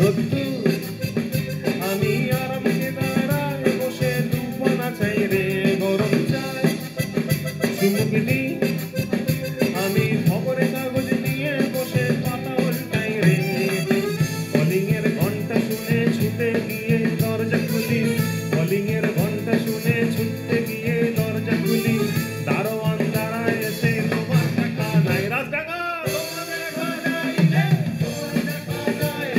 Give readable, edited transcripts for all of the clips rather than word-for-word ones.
রোদ্দুর আমি আরামসে দাঁড়ায় বসে দুপানা চাই রে গরম চাই চুমুক দি আমি খবরের কাগজ নিয়ে বসে পাতা উল্টাই রে কলিং এর ঘন্টা শুনে ছুটে গিয়ে দরজা খুলি কলিং এর ঘন্টা শুনে ছুটতে গিয়ে দরজা খুলি দারোয়ান দাঁড়ায় এসে তোমার টাকা নাই রাজডাঙ্গা তোমার দেখা নাই রে তোমার দেখা নাই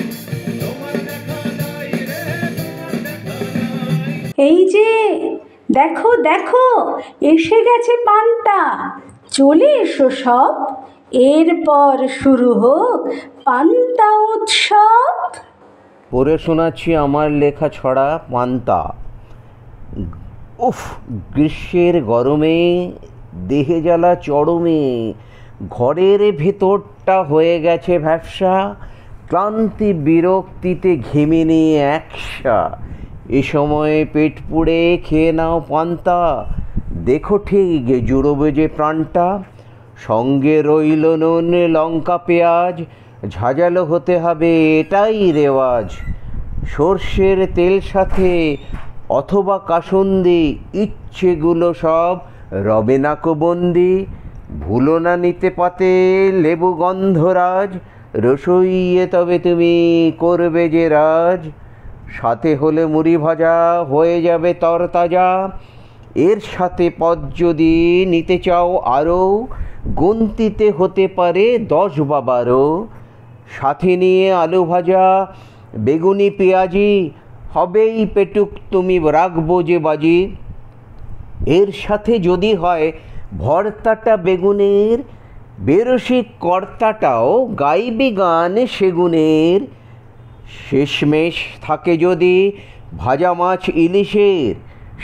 তোমার দেখা নাই রে তোমার দেখা নাই। এই যে দেখো দেখো এসে গেছে পান্তা, চলে এসো সব, এরপর শুরু হোক পান্তা উৎসব। পড়ে শোনাচ্ছি আমার লেখা ছড়া পান্তা। উফ, গ্রীষ্মের গরমে দেহে জ্বালা চরমে, ঘরের ভেতরটা হয়ে গেছে ভ্যাপসা, ক্লান্তি বিরক্তিতে ঘেমে নিয়ে একসা। এ সময়ে পেট পুড়ে খেয়ে নাও পান্তা, দেখো ঠিক জুড়োবে যে প্রাণটা। সঙ্গে রইল নুন লঙ্কা পেঁয়াজ, ঝাঁঝালো হতে হবে এটাই রেওয়াজ। সর্ষের তেল সাথে অথবা কাসুন্দি, ইচ্ছেগুলো সব রবে না বন্দি। ভুলো না নিতে পাতে লেবু গন্ধরাজ, রসইয়ে তবে তুমি করবে যে রাজ। সাথে হলে মুড়ি ভাজা হয়ে যাবে তরতাজা, এর সাথে পদ যদি নিতে চাও আরও, গুনতিতে হতে পারে 10 বা 12। সাথে নিয়ে আলু ভাজা বেগুনি পেঁয়াজি, হবেই পেটুক তুমি রাখবো যে বাজি। এর সাথে যদি হয় ভর্তাটা বেগুনের, বেরসিক কর্তাটাও গাইবে গান সেগুনের। শেষমেশ থাকে যদি ভাজা মাছ ইলিশের,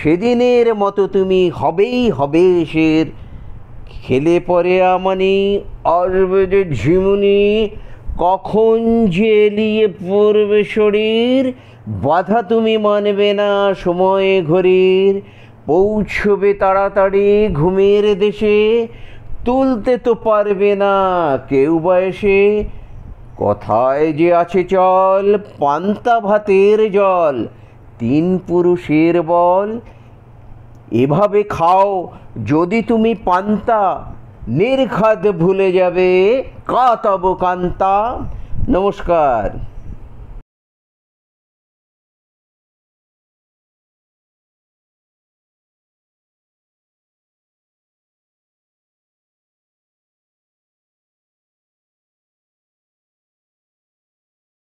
সেদিনের মতো তুমি হবেই হবে শের। খেলে পরে আমানি আসবে যে ঝিমুনি, কখন যে এলিয়ে পড়বে শরীর। বাধা তুমি মানবে না সময়ে ঘড়ির, পৌঁছবে তাড়াতাড়ি ঘুমের দেশে, তুলতে তো পারবে না কেউ বা এসে। কথায় যে আছে চল পান্তা ভাতের জল, 3 পুরুষের বল। এভাবে খাও যদি তুমি পান্তা, নির্ঘাত ভুলে যাবে কাতব কান্তা। নমস্কার।